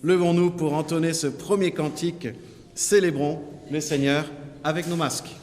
Levons-nous pour entonner ce premier cantique. Célébrons le Seigneur avec nos masques.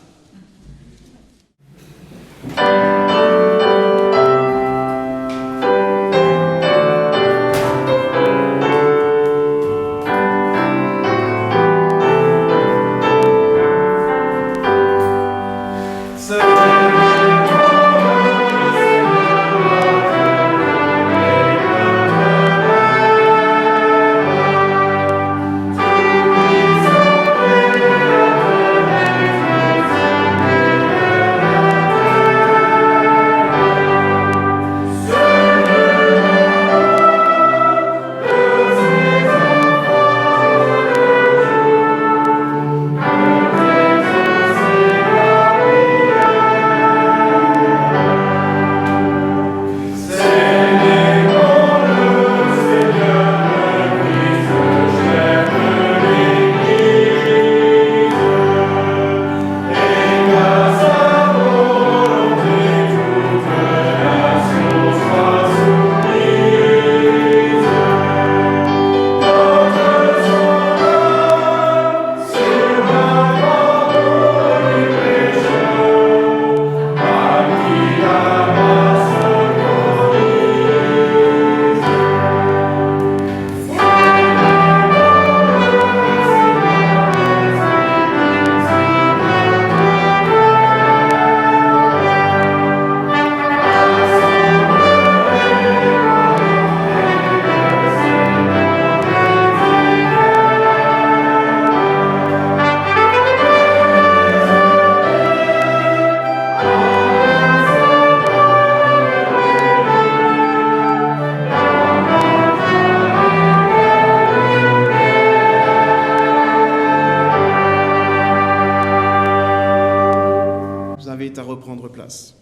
À reprendre place.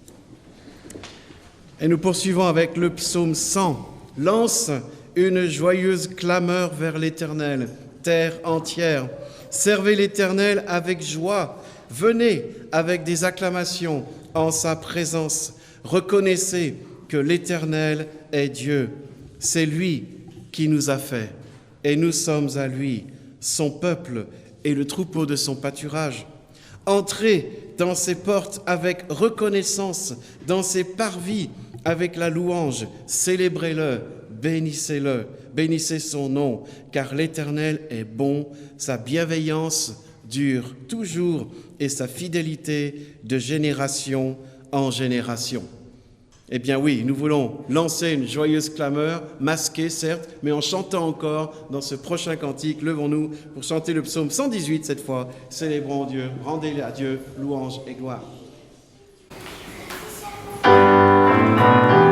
Et nous poursuivons avec le psaume 100. Lance une joyeuse clameur vers l'Éternel, terre entière. Servez l'Éternel avec joie. Venez avec des acclamations en sa présence. Reconnaissez que l'Éternel est Dieu. C'est lui qui nous a fait et nous sommes à lui, son peuple et le troupeau de son pâturage. Entrez dans ses portes avec reconnaissance, dans ses parvis avec la louange. Célébrez-le, bénissez-le, bénissez son nom, car l'Éternel est bon, sa bienveillance dure toujours et sa fidélité de génération en génération. Eh bien oui, nous voulons lancer une joyeuse clameur, masquée certes, mais en chantant encore dans ce prochain cantique. Levons-nous pour chanter le psaume 118 cette fois. Célébrons Dieu, rendez à Dieu louange et gloire. Amen.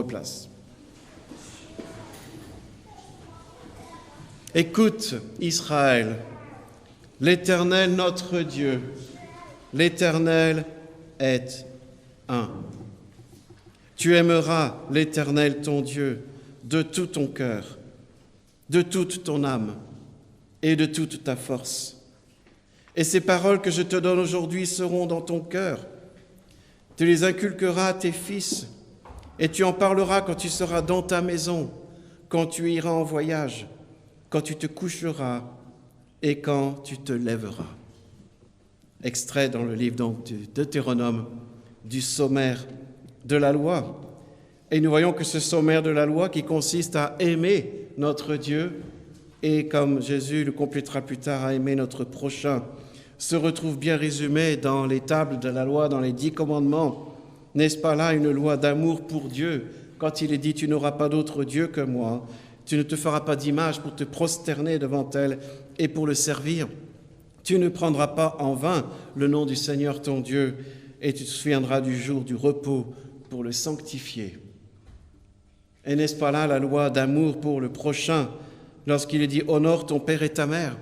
reprendre place. Écoute, Israël, l'Éternel notre Dieu, l'Éternel est un. Tu aimeras l'Éternel ton Dieu de tout ton cœur, de toute ton âme et de toute ta force. Et ces paroles que je te donne aujourd'hui seront dans ton cœur. Tu les inculqueras à tes fils et tu en parleras quand tu seras dans ta maison, quand tu iras en voyage, quand tu te coucheras et quand tu te lèveras. Extrait dans le livre donc, du Deutéronome, du sommaire de la loi. Et nous voyons que ce sommaire de la loi qui consiste à aimer notre Dieu et, comme Jésus le complétera plus tard, à aimer notre prochain, se retrouve bien résumé dans les tables de la loi, dans les 10 commandements. N'est-ce pas là une loi d'amour pour Dieu quand il est dit « Tu n'auras pas d'autre Dieu que moi, tu ne te feras pas d'image pour te prosterner devant elle et pour le servir. Tu ne prendras pas en vain le nom du Seigneur ton Dieu et tu te souviendras du jour du repos pour le sanctifier. » Et n'est-ce pas là la loi d'amour pour le prochain lorsqu'il est dit « Honore ton père et ta mère,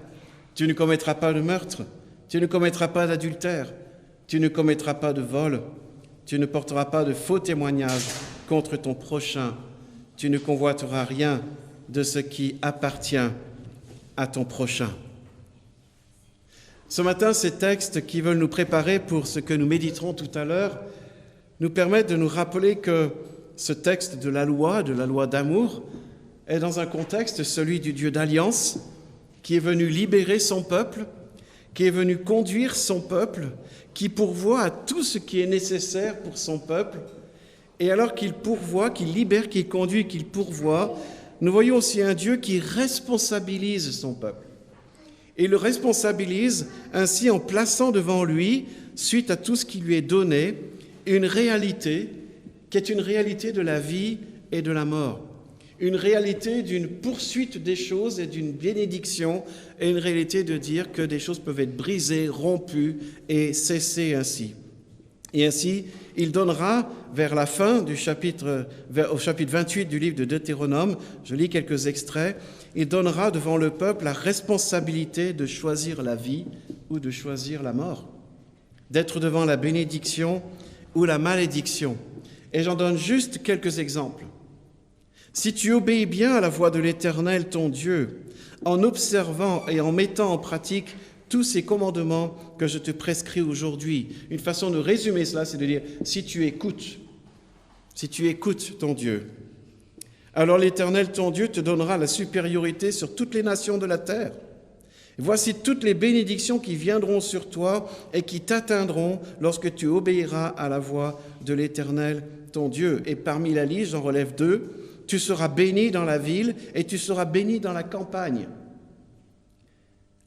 tu ne commettras pas de meurtre, tu ne commettras pas d'adultère, tu ne commettras pas de vol, tu ne porteras pas de faux témoignages contre ton prochain, tu ne convoiteras rien de ce qui appartient à ton prochain. » Ce matin, ces textes qui veulent nous préparer pour ce que nous méditerons tout à l'heure nous permettent de nous rappeler que ce texte de la loi d'amour, est dans un contexte, celui du Dieu d'alliance, qui est venu libérer son peuple, qui est venu conduire son peuple, qui pourvoit à tout ce qui est nécessaire pour son peuple. Et alors qu'il pourvoit, qu'il libère, qu'il conduit, qu'il pourvoit, nous voyons aussi un Dieu qui responsabilise son peuple. Et le responsabilise ainsi en plaçant devant lui, suite à tout ce qui lui est donné, une réalité qui est une réalité de la vie et de la mort, une réalité d'une poursuite des choses et d'une bénédiction, et une réalité de dire que des choses peuvent être brisées, rompues et cesser ainsi. Et ainsi, il donnera vers la fin du au chapitre 28 du livre de Deutéronome, je lis quelques extraits, il donnera devant le peuple la responsabilité de choisir la vie ou de choisir la mort, d'être devant la bénédiction ou la malédiction. Et j'en donne juste quelques exemples. Si tu obéis bien à la voix de l'Éternel, ton Dieu, en observant et en mettant en pratique tous ces commandements que je te prescris aujourd'hui, une façon de résumer cela, c'est de dire, si tu écoutes ton Dieu, alors l'Éternel, ton Dieu, te donnera la supériorité sur toutes les nations de la terre. Voici toutes les bénédictions qui viendront sur toi et qui t'atteindront lorsque tu obéiras à la voix de l'Éternel, ton Dieu. Et parmi la liste, j'en relève 2, tu seras béni dans la ville et tu seras béni dans la campagne.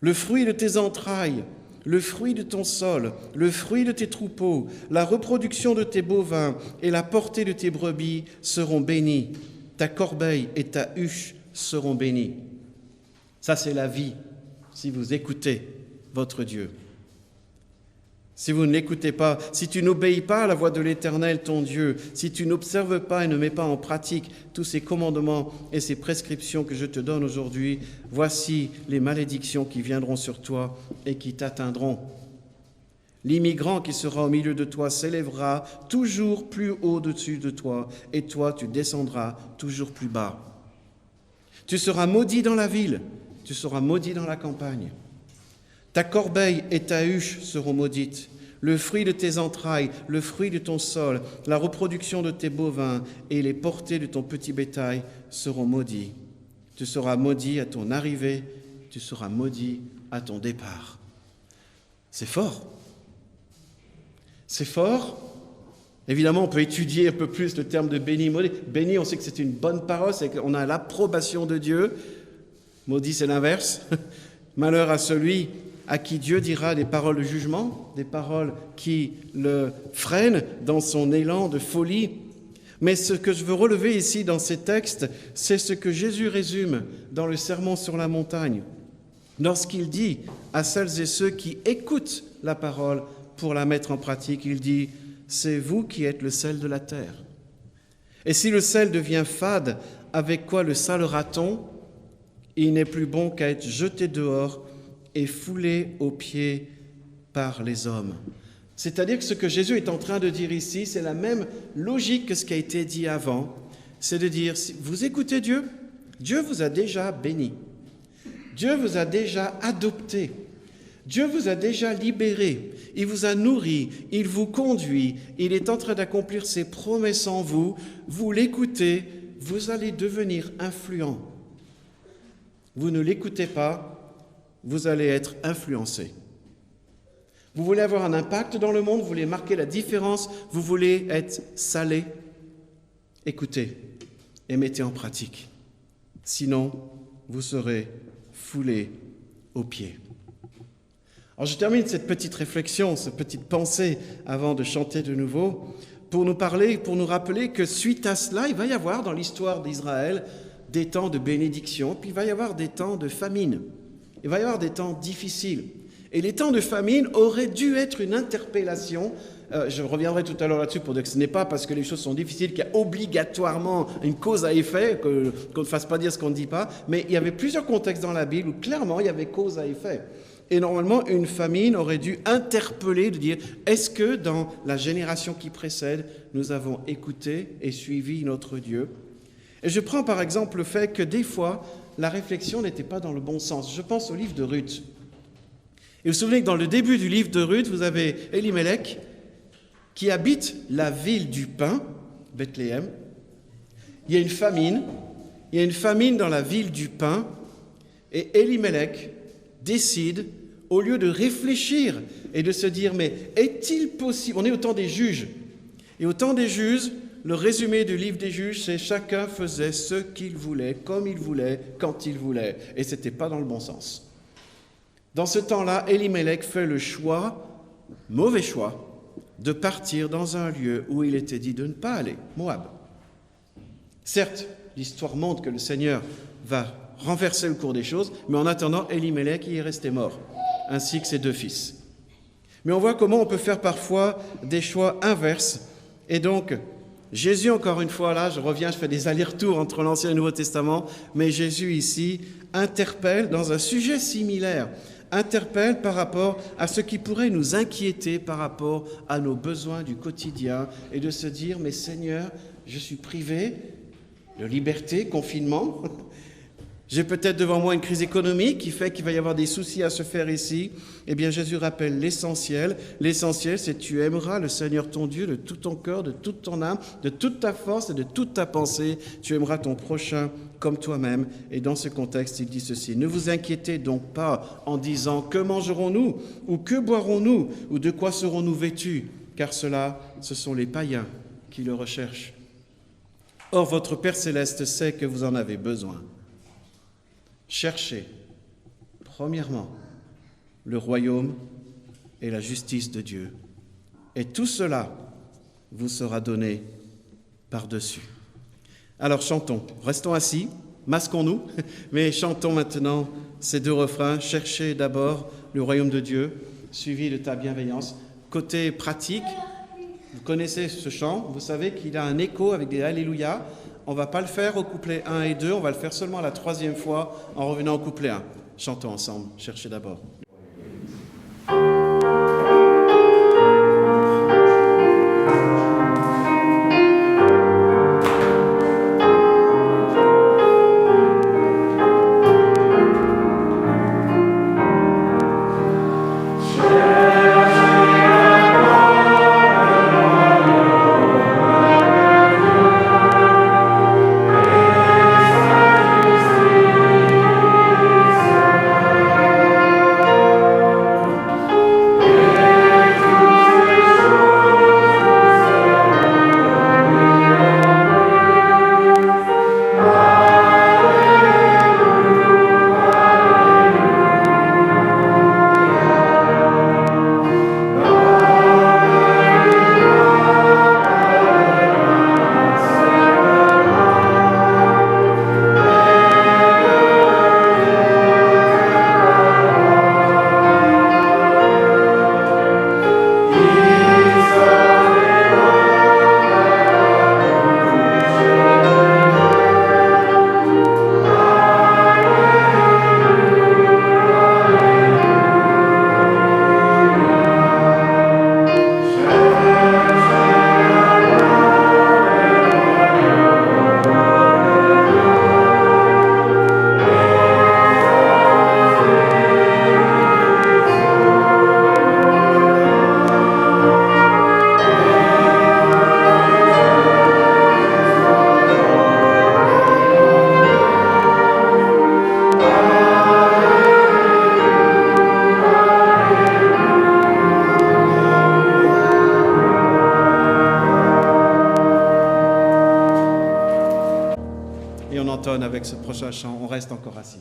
Le fruit de tes entrailles, le fruit de ton sol, le fruit de tes troupeaux, la reproduction de tes bovins et la portée de tes brebis seront bénis. Ta corbeille et ta huche seront bénies. Ça, c'est la vie, si vous écoutez votre Dieu. Si vous ne l'écoutez pas, si tu n'obéis pas à la voix de l'Éternel, ton Dieu, si tu n'observes pas et ne mets pas en pratique tous ces commandements et ces prescriptions que je te donne aujourd'hui, voici les malédictions qui viendront sur toi et qui t'atteindront. L'immigrant qui sera au milieu de toi s'élèvera toujours plus au-dessus de toi, et toi tu descendras toujours plus bas. Tu seras maudit dans la ville, tu seras maudit dans la campagne. Ta corbeille et ta huche seront maudites. Le fruit de tes entrailles, le fruit de ton sol, la reproduction de tes bovins et les portées de ton petit bétail seront maudits. Tu seras maudit à ton arrivée, tu seras maudit à ton départ. C'est fort. C'est fort. Évidemment, on peut étudier un peu plus le terme de béni, maudit. Béni, on sait que c'est une bonne parole, c'est qu'on a l'approbation de Dieu. Maudit, c'est l'inverse. Malheur à celui à qui Dieu dira des paroles de jugement, des paroles qui le freinent dans son élan de folie. Mais ce que je veux relever ici dans ces textes, c'est ce que Jésus résume dans le Sermon sur la montagne, lorsqu'il dit à celles et ceux qui écoutent la parole pour la mettre en pratique, il dit « C'est vous qui êtes le sel de la terre. » Et si le sel devient fade, avec quoi le salera-t-on? Il n'est plus bon qu'à être jeté dehors et foulé aux pieds par les hommes. C'est-à-dire que ce que Jésus est en train de dire ici, c'est la même logique que ce qui a été dit avant. C'est de dire, si vous écoutez Dieu, Dieu vous a déjà béni. Dieu vous a déjà adopté. Dieu vous a déjà libéré. Il vous a nourri. Il vous conduit. Il est en train d'accomplir ses promesses en vous. Vous l'écoutez, vous allez devenir influent. Vous ne l'écoutez pas, vous allez être influencé. Vous voulez avoir un impact dans le monde, vous voulez marquer la différence, vous voulez être salé. Écoutez et mettez en pratique. Sinon, vous serez foulé aux pieds. Alors je termine cette petite réflexion, cette petite pensée avant de chanter de nouveau, pour nous parler, pour nous rappeler que suite à cela, il va y avoir dans l'histoire d'Israël des temps de bénédiction, puis il va y avoir des temps de famine. Il va y avoir des temps difficiles. Et les temps de famine auraient dû être une interpellation. Je reviendrai tout à l'heure là-dessus pour dire que ce n'est pas parce que les choses sont difficiles qu'il y a obligatoirement une cause à effet, qu'on ne fasse pas dire ce qu'on ne dit pas, mais il y avait plusieurs contextes dans la Bible où clairement il y avait cause à effet. Et normalement, une famine aurait dû interpeller, de dire, est-ce que dans la génération qui précède, nous avons écouté et suivi notre Dieu? Et je prends par exemple le fait que des fois, la réflexion n'était pas dans le bon sens. Je pense au livre de Ruth. Et vous vous souvenez que dans le début du livre de Ruth, vous avez Elimelech qui habite la ville du pain, Bethléem. Il y a une famine dans la ville du pain, et Elimelech décide, au lieu de réfléchir et de se dire, mais est-il possible, on est au temps des juges, et au temps des juges, le résumé du livre des juges, c'est chacun faisait ce qu'il voulait, comme il voulait, quand il voulait, et ce n'était pas dans le bon sens. Dans ce temps-là, Elimelech fait le choix, mauvais choix, de partir dans un lieu où il était dit de ne pas aller, Moab. Certes, l'histoire montre que le Seigneur va renverser le cours des choses, mais en attendant, Elimelech y est resté mort, ainsi que ses 2 fils. Mais on voit comment on peut faire parfois des choix inverses. Et donc, Jésus, encore une fois, là, je reviens, je fais des allers-retours entre l'Ancien et le Nouveau Testament, mais Jésus ici interpelle dans un sujet similaire, interpelle par rapport à ce qui pourrait nous inquiéter par rapport à nos besoins du quotidien et de se dire, mais Seigneur, je suis privé de liberté, confinement. J'ai peut-être devant moi une crise économique qui fait qu'il va y avoir des soucis à se faire ici. Eh bien, Jésus rappelle l'essentiel. L'essentiel, c'est tu aimeras le Seigneur ton Dieu de tout ton cœur, de toute ton âme, de toute ta force et de toute ta pensée. Tu aimeras ton prochain comme toi-même. Et dans ce contexte, il dit ceci. Ne vous inquiétez donc pas en disant que mangerons-nous ou que boirons-nous ou de quoi serons-nous vêtus, car cela, ce sont les païens qui le recherchent. Or, votre Père céleste sait que vous en avez besoin. Cherchez, premièrement, le royaume et la justice de Dieu. Et tout cela vous sera donné par-dessus. Alors chantons, restons assis, masquons-nous, mais chantons maintenant ces 2 refrains. Cherchez d'abord le royaume de Dieu, suivi de ta bienveillance. Côté pratique, vous connaissez ce chant, vous savez qu'il a un écho avec des Alléluia. On ne va pas le faire au couplet 1 et 2, on va le faire seulement à la 3e fois en revenant au couplet 1. Chantons ensemble, cherchez d'abord. on entonne avec ce prochain chant. On reste encore assis.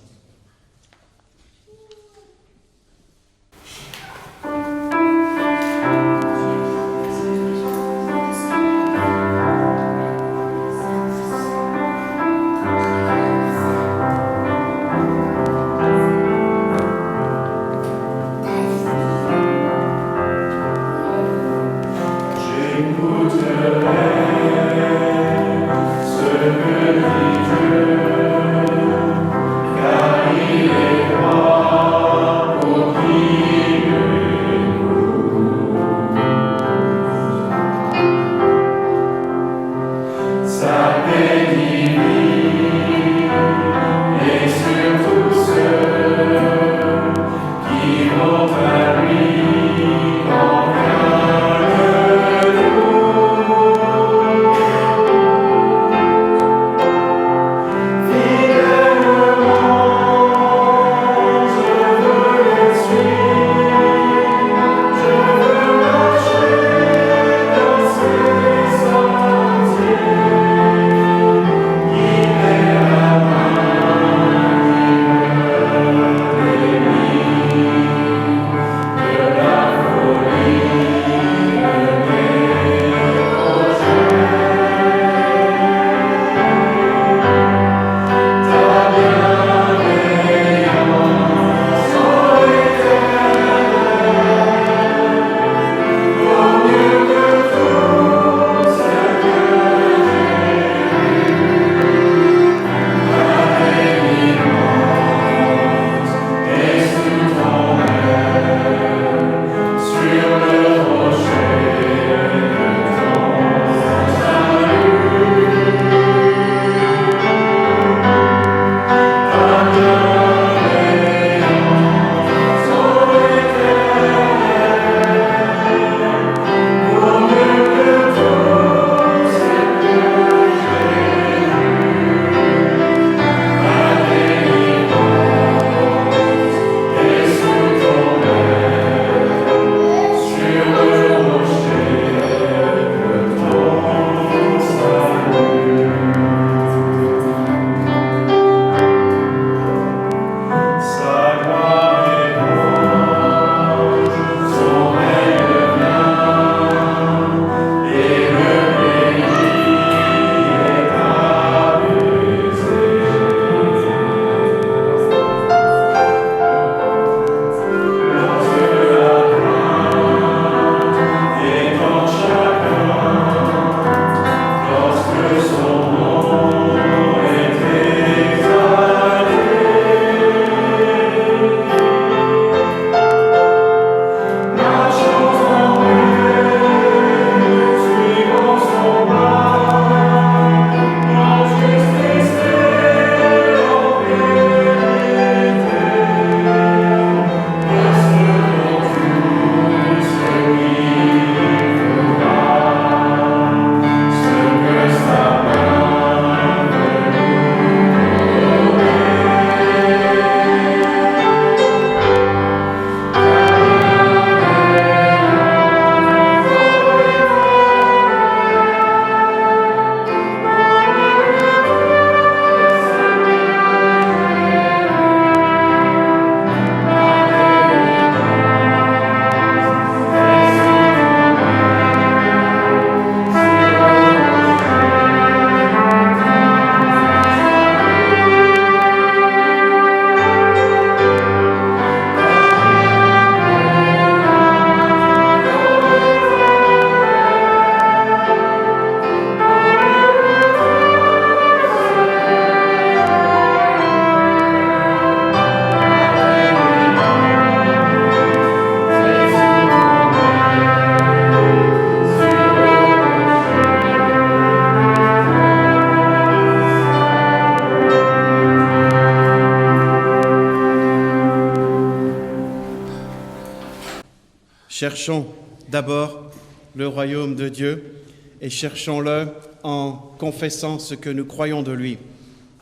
Cherchons d'abord le royaume de Dieu et cherchons-le en confessant ce que nous croyons de lui.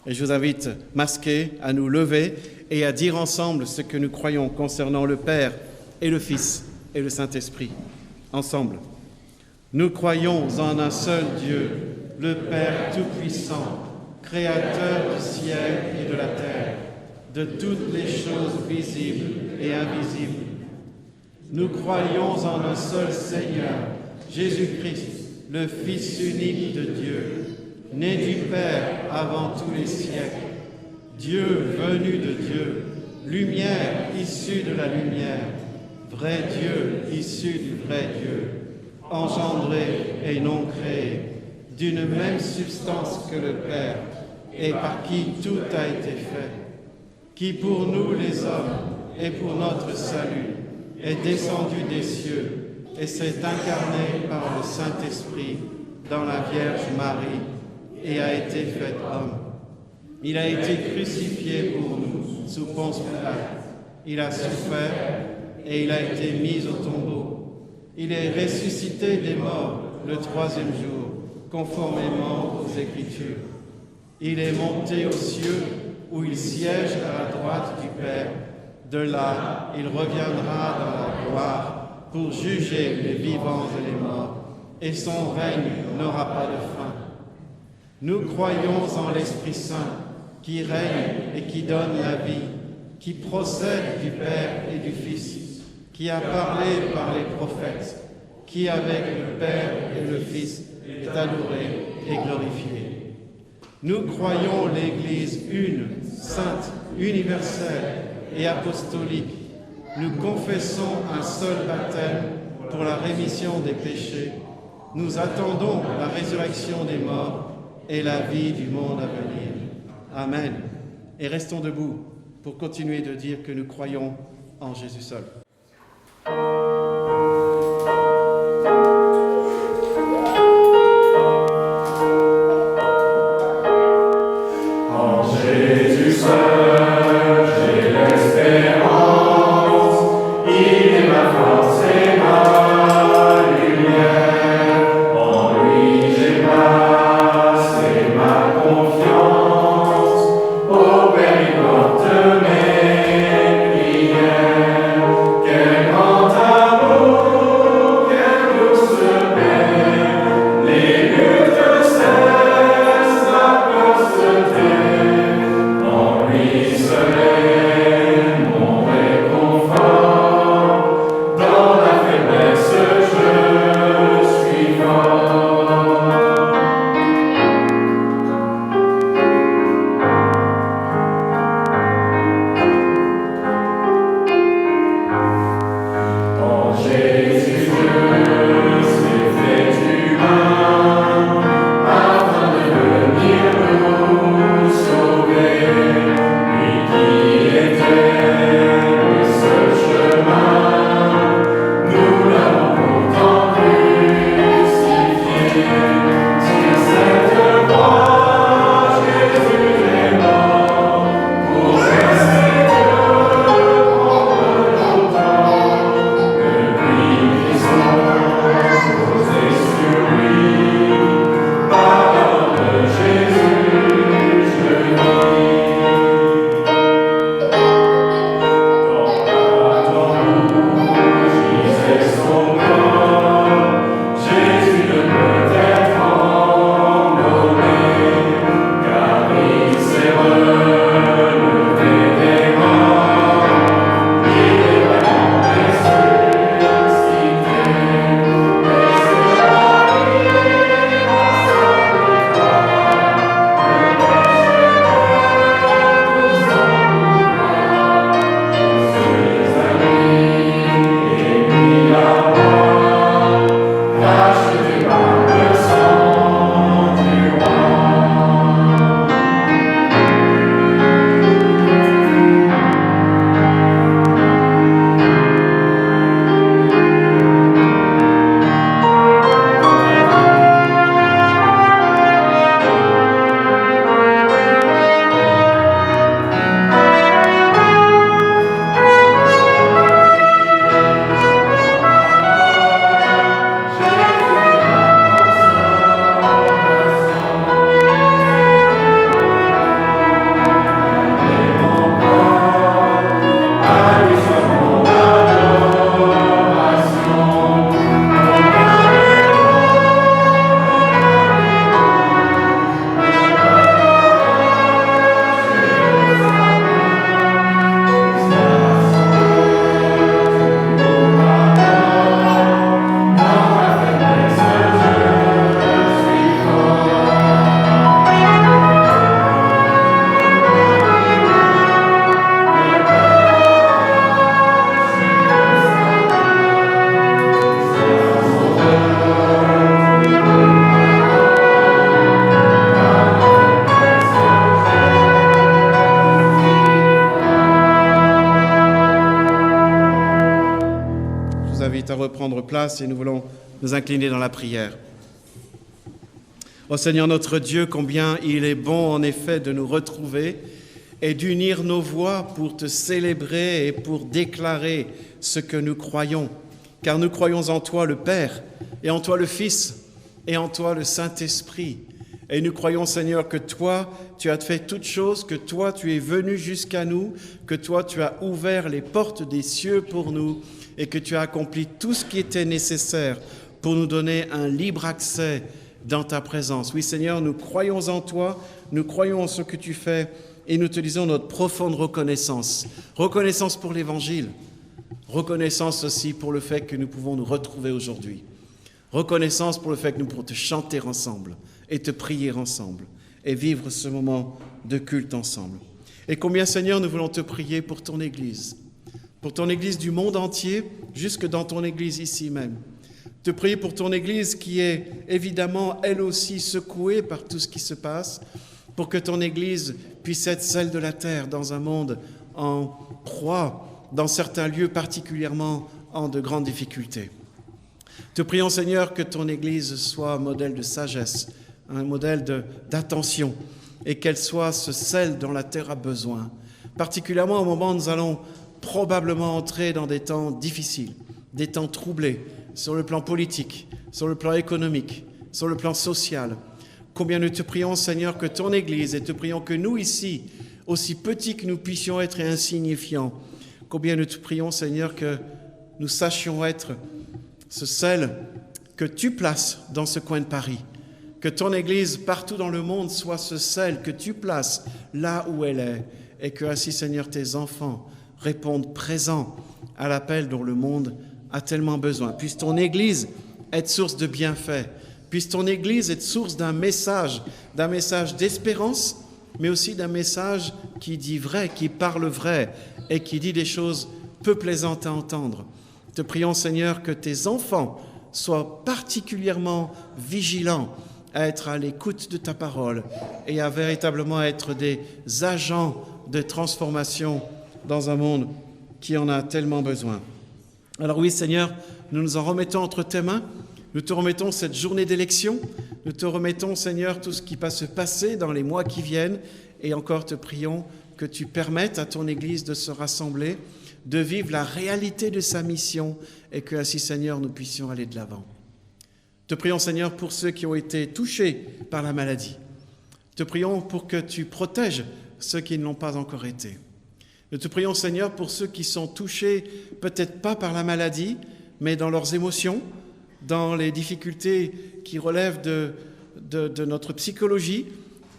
Et je vous invite, masqués, à nous lever et à dire ensemble ce que nous croyons concernant le Père et le Fils et le Saint-Esprit. Ensemble. Nous croyons en un seul Dieu, le Père Tout-Puissant, Créateur du ciel et de la terre, de toutes les choses visibles et invisibles. Nous croyons en un seul Seigneur, Jésus-Christ, le Fils unique de Dieu, né du Père avant tous les siècles, Dieu venu de Dieu, lumière issue de la lumière, vrai Dieu issu du vrai Dieu, engendré et non créé, d'une même substance que le Père, et par qui tout a été fait, qui pour nous les hommes et pour notre salut est descendu des cieux et s'est incarné par le Saint-Esprit dans la Vierge Marie et a été fait homme. Il a été crucifié pour nous sous Ponce Pilate. Il a souffert et il a été mis au tombeau. Il est ressuscité des morts le troisième jour, conformément aux Écritures. Il est monté aux cieux où il siège à la droite du Père. De là, il reviendra dans la gloire pour juger les vivants et les morts, et son règne n'aura pas de fin. Nous croyons en l'Esprit Saint, qui règne et qui donne la vie, qui procède du Père et du Fils, qui a parlé par les prophètes, qui avec le Père et le Fils est adoré et glorifié. Nous croyons l'Église une, sainte, universelle et apostolique. Nous confessons un seul baptême pour la rémission des péchés. Nous attendons la résurrection des morts et la vie du monde à venir. Amen. Et restons debout pour continuer de dire que nous croyons en Jésus seul. Peace. place et nous voulons nous incliner dans la prière. Ô Seigneur notre Dieu, combien il est bon en effet de nous retrouver et d'unir nos voix pour te célébrer et pour déclarer ce que nous croyons. Car nous croyons en toi le Père, et en toi le Fils, et en toi le Saint-Esprit. Et nous croyons, Seigneur, que toi, tu as fait toutes choses, que toi, tu es venu jusqu'à nous, que toi, tu as ouvert les portes des cieux pour nous, et que tu as accompli tout ce qui était nécessaire pour nous donner un libre accès dans ta présence. Oui, Seigneur, nous croyons en toi, nous croyons en ce que tu fais, et nous te disons notre profonde reconnaissance. Reconnaissance pour l'Évangile, reconnaissance aussi pour le fait que nous pouvons nous retrouver aujourd'hui. Reconnaissance pour le fait que nous pouvons te chanter ensemble et te prier ensemble et vivre ce moment de culte ensemble. Et combien, Seigneur, nous voulons te prier pour ton Église du monde entier, jusque dans ton Église ici même. Te prier pour ton Église qui est évidemment, elle aussi, secouée par tout ce qui se passe, pour que ton Église puisse être celle de la terre dans un monde en proie, dans certains lieux particulièrement en de grandes difficultés. Te prions, Seigneur, que ton Église soit un modèle de sagesse, un modèle d'attention, et qu'elle soit ce sel dont la terre a besoin, particulièrement au moment où nous allons probablement entrer dans des temps difficiles, des temps troublés, sur le plan politique, sur le plan économique, sur le plan social. Combien nous te prions, Seigneur, que ton Église, et te prions que nous ici, aussi petits que nous puissions être et insignifiants, combien nous te prions, Seigneur, que nous sachions être ce sel que tu places dans ce coin de Paris, que ton Église partout dans le monde soit ce sel que tu places là où elle est, et que ainsi, Seigneur, tes enfants répondent présents à l'appel dont le monde a tellement besoin. Puisse ton Église être source de bienfaits, puisse ton Église être source d'un message d'espérance, mais aussi d'un message qui dit vrai, qui parle vrai et qui dit des choses peu plaisantes à entendre. Te prions, Seigneur, que tes enfants soient particulièrement vigilants à être à l'écoute de ta parole et à véritablement être des agents de transformation dans un monde qui en a tellement besoin. Alors oui, Seigneur, nous nous en remettons entre tes mains. Nous te remettons cette journée d'élection. Nous te remettons, Seigneur, tout ce qui va se passer dans les mois qui viennent. Et encore te prions que tu permettes à ton Église de se rassembler, de vivre la réalité de sa mission et que ainsi, Seigneur, nous puissions aller de l'avant. Te prions, Seigneur, pour ceux qui ont été touchés par la maladie. Te prions pour que tu protèges ceux qui ne l'ont pas encore été. Nous te prions, Seigneur, pour ceux qui sont touchés, peut-être pas par la maladie, mais dans leurs émotions, dans les difficultés qui relèvent de notre psychologie.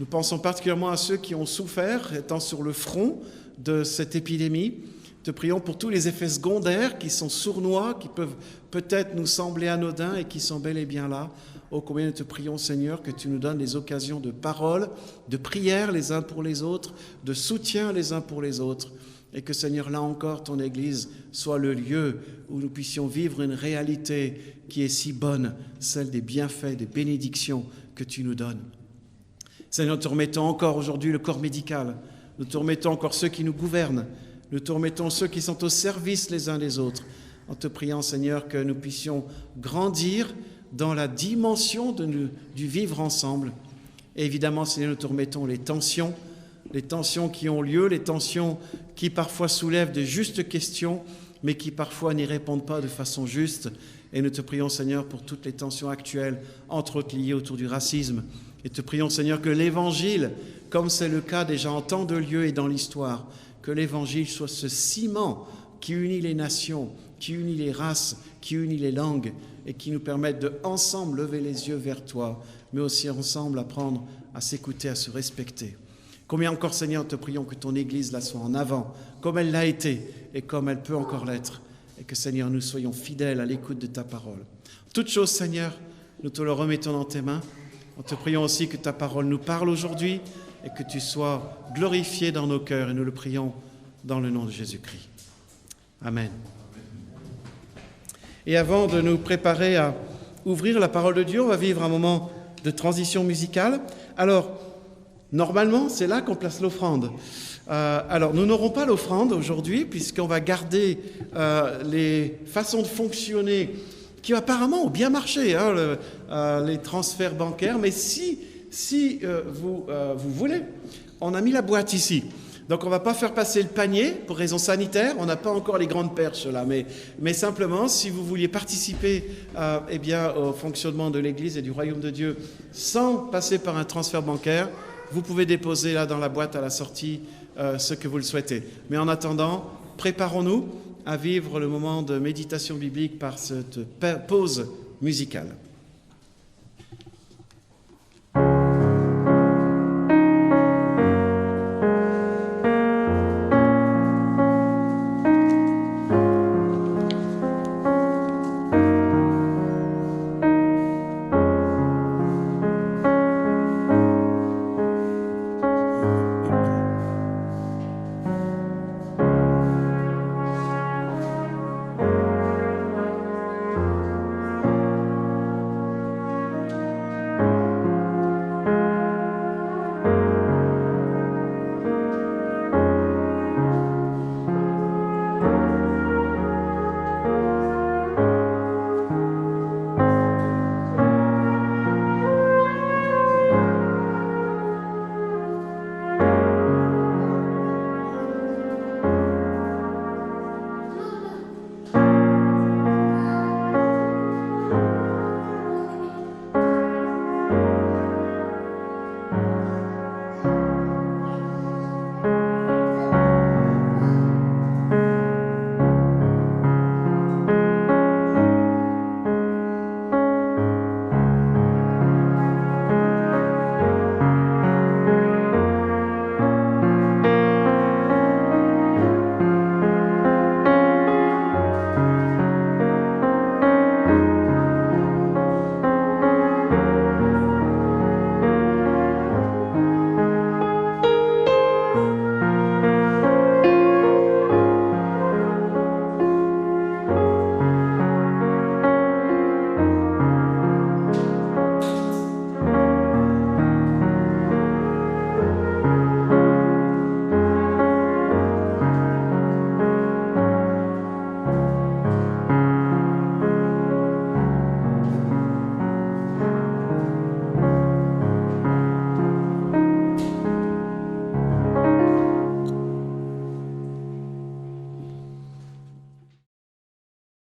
Nous pensons particulièrement à ceux qui ont souffert, étant sur le front de cette épidémie. Te prions pour tous les effets secondaires qui sont sournois, qui peuvent peut-être nous sembler anodins et qui sont bel et bien là. Oh, combien nous te prions, Seigneur, que tu nous donnes des occasions de parole, de prière les uns pour les autres, de soutien les uns pour les autres. Et que, Seigneur, là encore, ton Église soit le lieu où nous puissions vivre une réalité qui est si bonne, celle des bienfaits, des bénédictions que tu nous donnes. Seigneur, nous te remettons encore aujourd'hui le corps médical. Nous te remettons encore ceux qui nous gouvernent. Nous te remettons ceux qui sont au service les uns des autres. En te priant, Seigneur, que nous puissions grandir dans la dimension du vivre ensemble. Et évidemment, Seigneur, nous te remettons les tensions qui ont lieu, les tensions qui parfois soulèvent de justes questions, mais qui parfois n'y répondent pas de façon juste. Et nous te prions, Seigneur, pour toutes les tensions actuelles, entre autres liées autour du racisme. Et te prions, Seigneur, que l'Évangile, comme c'est le cas déjà en tant de lieux et dans l'histoire, que l'Évangile soit ce ciment qui unit les nations, qui unit les races, qui unit les langues et qui nous permette de ensemble lever les yeux vers toi, mais aussi ensemble apprendre à s'écouter, à se respecter. Combien encore, Seigneur, te prions que ton Église la soit en avant, comme elle l'a été et comme elle peut encore l'être, et que, Seigneur, nous soyons fidèles à l'écoute de ta parole. Toutes choses, Seigneur, nous te le remettons dans tes mains. En te prions aussi que ta parole nous parle aujourd'hui et que tu sois glorifié dans nos cœurs, et nous le prions dans le nom de Jésus-Christ. Amen. Et avant de nous préparer à ouvrir la parole de Dieu, on va vivre un moment de transition musicale. Alors, normalement, c'est là qu'on place l'offrande. Alors, nous n'aurons pas l'offrande aujourd'hui, puisqu'on va garder les façons de fonctionner qui apparemment ont bien marché, hein, les transferts bancaires. Mais si vous voulez, on a mis la boîte ici. Donc on ne va pas faire passer le panier pour raisons sanitaires, on n'a pas encore les grandes perches là, mais simplement si vous vouliez participer au fonctionnement de l'Église et du royaume de Dieu sans passer par un transfert bancaire, vous pouvez déposer là dans la boîte à la sortie ce que vous le souhaitez. Mais en attendant, préparons-nous à vivre le moment de méditation biblique par cette pause musicale.